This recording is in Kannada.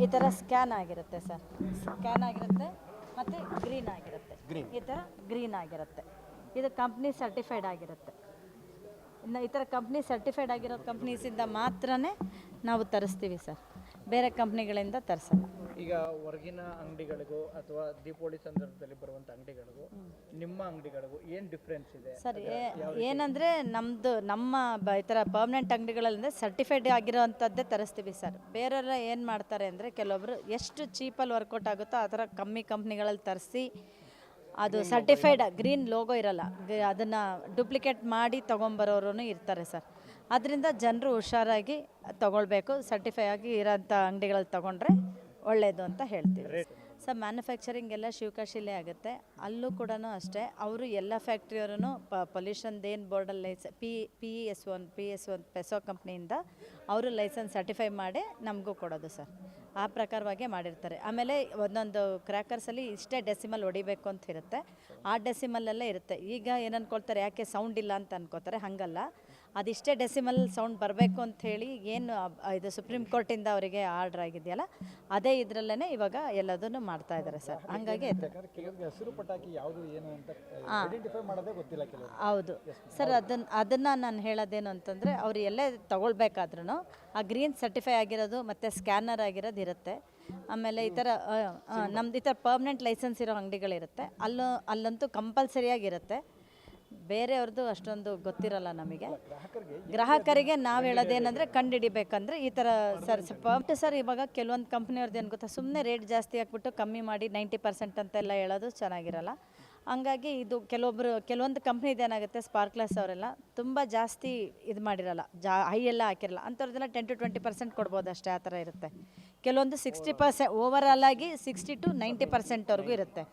ಈ ಥರ ಸ್ಕ್ಯಾನ್ ಆಗಿರುತ್ತೆ ಸರ್, ಸ್ಕ್ಯಾನ್ ಆಗಿರುತ್ತೆ ಮತ್ತು ಗ್ರೀನ್ ಆಗಿರುತ್ತೆ. ಈ ಥರ ಗ್ರೀನ್ ಆಗಿರುತ್ತೆ. ಇದು ಕಂಪ್ನಿ ಸರ್ಟಿಫೈಡ್ ಆಗಿರುತ್ತೆ. ಇನ್ನು ಈ ಥರ ಕಂಪ್ನಿ ಸರ್ಟಿಫೈಡ್ ಆಗಿರೋ ಕಂಪ್ನೀಸಿಂದ ಮಾತ್ರನೇ ನಾವು ತರಿಸ್ತೀವಿ ಸರ್, ಬೇರೆ ಕಂಪ್ನಿಗಳಿಂದ ತರಿಸಲ್ಲ. ಈಗ ಹೊರಗಿನ ಅಂಗಡಿಗಳಿಗೂ ಅಥವಾ ದೀಪಾವಳಿ ಸಂದರ್ಭದಲ್ಲಿ ಬರುವಂಥ ಅಂಗಡಿಗಳಿಗೂ ನಿಮ್ಮ ಅಂಗಡಿಗಳಿಗೂ ಏನು ಡಿಫ್ರೆನ್ಸ್ ಇದೆ ಸರ್? ಏನಂದರೆ ನಮ್ಮ ಈ ಥರ ಪರ್ಮನೆಂಟ್ ಅಂಗಡಿಗಳಂದರೆ ಸರ್ಟಿಫೈಡ್ ಆಗಿರೋವಂಥದ್ದೇ ತರಿಸ್ತೀವಿ ಸರ್. ಬೇರೆಯವರ ಏನು ಮಾಡ್ತಾರೆ ಅಂದರೆ ಕೆಲವೊಬ್ಬರು ಎಷ್ಟು ಚೀಪಲ್ಲಿ ವರ್ಕೌಟ್ ಆಗುತ್ತೋ ಆ ಥರ ಕಮ್ಮಿ ಕಂಪ್ನಿಗಳಲ್ಲಿ ತರಿಸಿ ಅದು ಸರ್ಟಿಫೈಡ್ ಗ್ರೀನ್ ಲೋಗೋ ಇರಲ್ಲ, ಅದನ್ನು ಡೂಪ್ಲಿಕೇಟ್ ಮಾಡಿ ತೊಗೊಂಬರೋರು ಇರ್ತಾರೆ ಸರ್. ಅದರಿಂದ ಜನರು ಹುಷಾರಾಗಿ ತೊಗೊಳ್ಬೇಕು. ಸರ್ಟಿಫೈ ಆಗಿ ಇರೋಂಥ ಅಂಗಡಿಗಳಲ್ಲಿ ತೊಗೊಂಡ್ರೆ ಒಳ್ಳೆಯದು ಅಂತ ಹೇಳ್ತೀವಿ ಸರ್. ಮ್ಯಾನುಫ್ಯಾಕ್ಚರಿಂಗ್ ಎಲ್ಲ ಶಿವಕಾಶಿಲೇ ಆಗುತ್ತೆ. ಅಲ್ಲೂ ಕೂಡ ಅಷ್ಟೇ, ಅವರು ಎಲ್ಲ ಫ್ಯಾಕ್ಟ್ರಿಯವರು ಪೊಲ್ಯೂಷನ್ದೇನು ಬೋರ್ಡಲ್ಲಿ PES1 ಪೆಸೋ ಕಂಪ್ನಿಯಿಂದ ಅವರು ಲೈಸೆನ್ಸ್ ಸರ್ಟಿಫೈ ಮಾಡಿ ನಮಗೂ ಕೊಡೋದು ಸರ್. ಆ ಪ್ರಕಾರವಾಗೇ ಮಾಡಿರ್ತಾರೆ. ಆಮೇಲೆ ಒಂದೊಂದು ಕ್ರ್ಯಾಕರ್ಸಲ್ಲಿ ಇಷ್ಟೇ ಡೆಸಿಮಲ್ ಹೊಡಿಬೇಕು ಅಂತ ಇರುತ್ತೆ, ಆ ಡೆಸಿಮಲ್ಲಲ್ಲೇ ಇರುತ್ತೆ. ಈಗ ಏನು ಅಂದ್ಕೊಳ್ತಾರೆ, ಯಾಕೆ ಸೌಂಡ್ ಇಲ್ಲ ಅಂತ ಅನ್ಕೋತಾರೆ. ಹಾಗಲ್ಲ, ಅದಿಷ್ಟೇ ಡೆಸಿಮಲ್ ಸೌಂಡ್ ಬರಬೇಕು ಅಂಥೇಳಿ ಏನು ಇದು ಸುಪ್ರೀಂ ಕೋರ್ಟಿಂದ ಅವರಿಗೆ ಆರ್ಡ್ರ್ ಆಗಿದೆಯಲ್ಲ, ಅದೇ ಇದರಲ್ಲೇ ಇವಾಗ ಎಲ್ಲದನ್ನು ಮಾಡ್ತಾ ಇದ್ದಾರೆ ಸರ್. ಹಾಗಾಗಿ ಹೌದು ಸರ್. ಅದನ್ನು ನಾನು ಹೇಳೋದೇನು ಅಂತಂದರೆ, ಅವರು ಎಲ್ಲೇ ತೊಗೊಳ್ಬೇಕಾದ್ರೂ ಆ ಗ್ರೀನ್ ಸರ್ಟಿಫೈ ಆಗಿರೋದು ಮತ್ತು ಸ್ಕ್ಯಾನರ್ ಆಗಿರೋದು ಇರುತ್ತೆ. ಆಮೇಲೆ ಈ ಥರ ನಮ್ದು ಈ ಥರ ಪರ್ಮನೆಂಟ್ ಲೈಸೆನ್ಸ್ ಇರೋ ಅಂಗಡಿಗಳಿರುತ್ತೆ, ಅಲ್ಲಂತೂ ಕಂಪಲ್ಸರಿಯಾಗಿರುತ್ತೆ. ಬೇರೆಯವ್ರದ್ದು ಅಷ್ಟೊಂದು ಗೊತ್ತಿರಲ್ಲ ನಮಗೆ. ಗ್ರಾಹಕರಿಗೆ ನಾವು ಹೇಳೋದೇನೆಂದರೆ, ಕಂಡುಹಿಡಿಬೇಕಂದ್ರೆ ಈ ಥರ ಸರ್ ಇವಾಗ ಕೆಲವೊಂದು ಕಂಪ್ನಿಯವ್ರದ್ದು ಏನು ಗೊತ್ತಾ, ಸುಮ್ಮನೆ ರೇಟ್ ಜಾಸ್ತಿ ಹಾಕ್ಬಿಟ್ಟು ಕಮ್ಮಿ ಮಾಡಿ 90% ಅಂತೆಲ್ಲ ಹೇಳೋದು ಚೆನ್ನಾಗಿರಲ್ಲ. ಹಂಗಾಗಿ ಇದು ಕೆಲವೊಂದು ಕಂಪ್ನಿದು ಏನಾಗುತ್ತೆ, ಸ್ಪಾರ್ಕ್ಲರ್ಸ್ ಅವರೆಲ್ಲ ತುಂಬ ಜಾಸ್ತಿ ಇದು ಮಾಡಿರಲ್ಲ, ಹೈ ಎಲ್ಲ ಹಾಕಿರಲ್ಲ. ಅಂಥವ್ರದ್ದೆಲ್ಲ 10 to 20% ಕೊಡ್ಬೋದು ಅಷ್ಟೇ, ಆ ಥರ ಇರುತ್ತೆ. ಕೆಲವೊಂದು 60% ಓವರಾಲ್ ಆಗಿ 60 to 90%ವರೆಗೂ ಇರುತ್ತೆ.